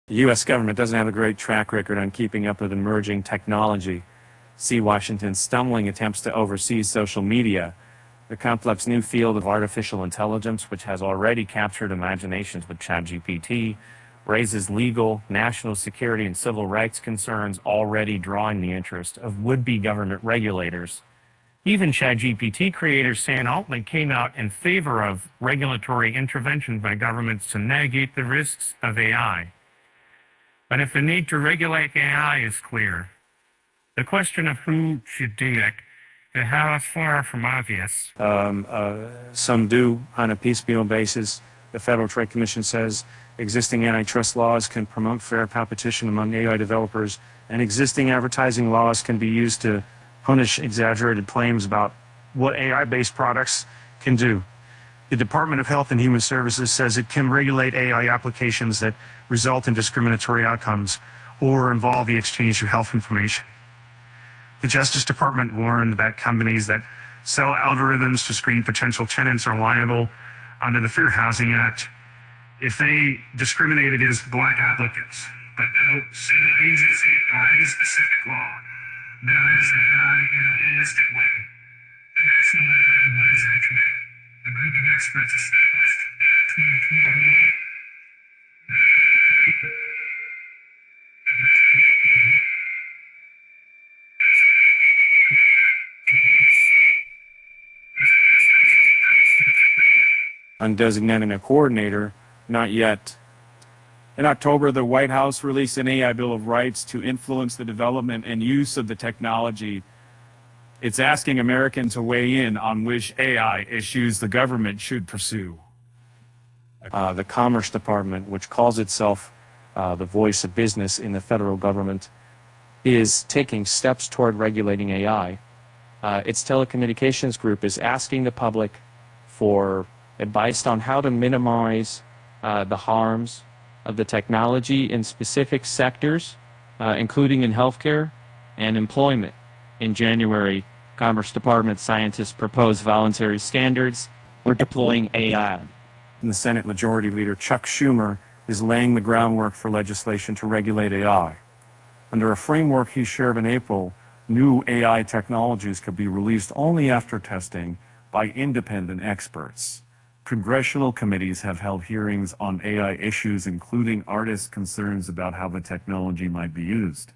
The U.S. government doesn't have a great track record on keeping up with emerging technology. See Washington's stumbling attempts to oversee social media, the complex new field of artificial intelligence, which has already captured imaginations with ChatGPT, raises legal, national security, and civil rights concerns, already drawing the interest of would-be government regulators. Even ChatGPT creator Sam Altman came out in favor of regulatory intervention by governments to mitigate the risks of AI. But if the need to regulate AI is clear, the question of who should do it is how far from obvious. Some do on a piecemeal basis. The Federal Trade Commission says existing antitrust laws can promote fair competition among AI developers, and existing advertising laws can be used to punish exaggerated claims about what AI-based products can do. The Department of Health and Human Services says it can regulate AI applications that result in discriminatory outcomes or involve the exchange of health information. The Justice Department warned that companies that sell algorithms to screen potential tenants are liable under the Fair Housing Act if they discriminate against black applicants, but no state agency or any specific law knows AI in an instant way. The National AI Advisory Committee, a group of experts established in 2028. On designating a coordinator, not yet. In October, the White House released an AI Bill of Rights to influence the development and use of the technology. It's asking Americans to weigh in on which AI issues the government should pursue. The Commerce Department, which calls itself the voice of business in the federal government, is taking steps toward regulating AI. Its telecommunications group is asking the public for advice on how to minimize the harms of the technology in specific sectors, including in healthcare and employment. In January, Commerce Department scientists proposed voluntary standards for deploying AI. And the Senate Majority Leader Chuck Schumer is laying the groundwork for legislation to regulate AI. Under a framework he shared in April, new AI technologies could be released only after testing by independent experts. Congressional committees have held hearings on AI issues, including artists' concerns about how the technology might be used.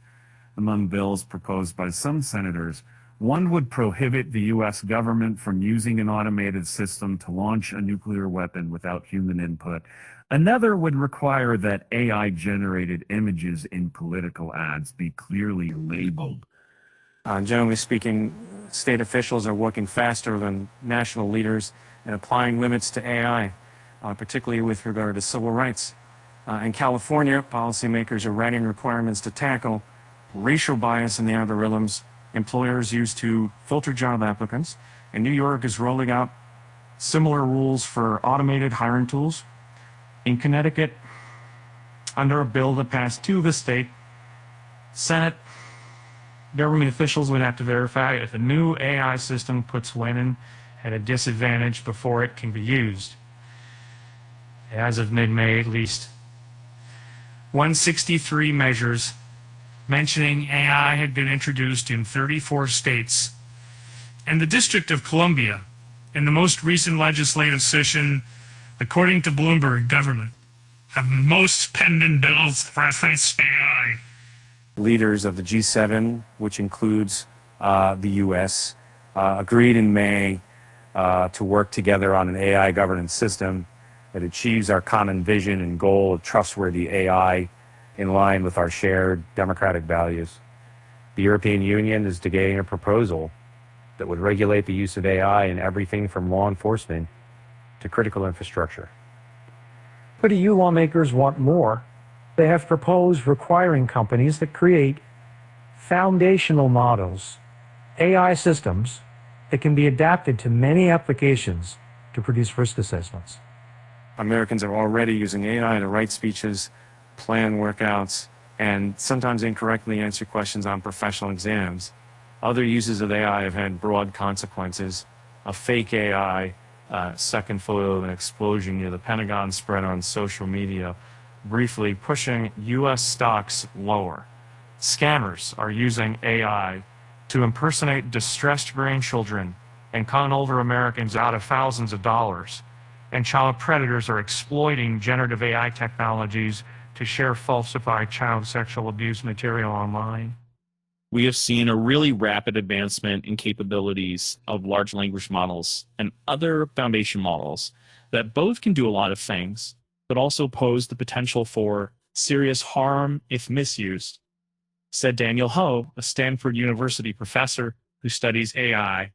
Among bills proposed by some senators, one would prohibit the U.S. government from using an automated system to launch a nuclear weapon without human input. Another would require that AI-generated images in political ads be clearly labeled. Generally speaking, state officials are working faster than national leaders in applying limits to AI, particularly with regard to civil rights. In California, policymakers are writing requirements to tackle racial bias in the algorithms employers use to filter job applicants, and New York is rolling out similar rules for automated hiring tools. In Connecticut, under a bill that passed to the state Senate, government officials would have to verify if a new AI system puts women at a disadvantage before it can be used. As of mid-May, at least 163 measures mentioning AI had been introduced in 34 states. And the District of Columbia, in the most recent legislative session, according to Bloomberg government, have the most pending bills for AI. Leaders of the G7, which includes the U.S., agreed in May to work together on an AI governance system that achieves our common vision and goal of trustworthy AI in line with our shared democratic values. The European Union is debating a proposal that would regulate the use of AI in everything from law enforcement to critical infrastructure. But EU lawmakers want more. They have proposed requiring companies that create foundational models, AI systems that can be adapted to many applications to produce risk assessments. Americans are already using AI to write speeches, plan workouts, and sometimes incorrectly answer questions on professional exams. Other uses of AI have had broad consequences. A fake AI second photo of an explosion near the Pentagon spread on social media briefly pushing U.S. stocks lower. Scammers are using AI to impersonate distressed grandchildren and con older Americans out of thousands of dollars. And child predators are exploiting generative AI technologies to share falsified child sexual abuse material online. We have seen a really rapid advancement in capabilities of large language models and other foundation models that both can do a lot of things, but also pose the potential for serious harm if misused, said Daniel Ho, a Stanford University professor who studies AI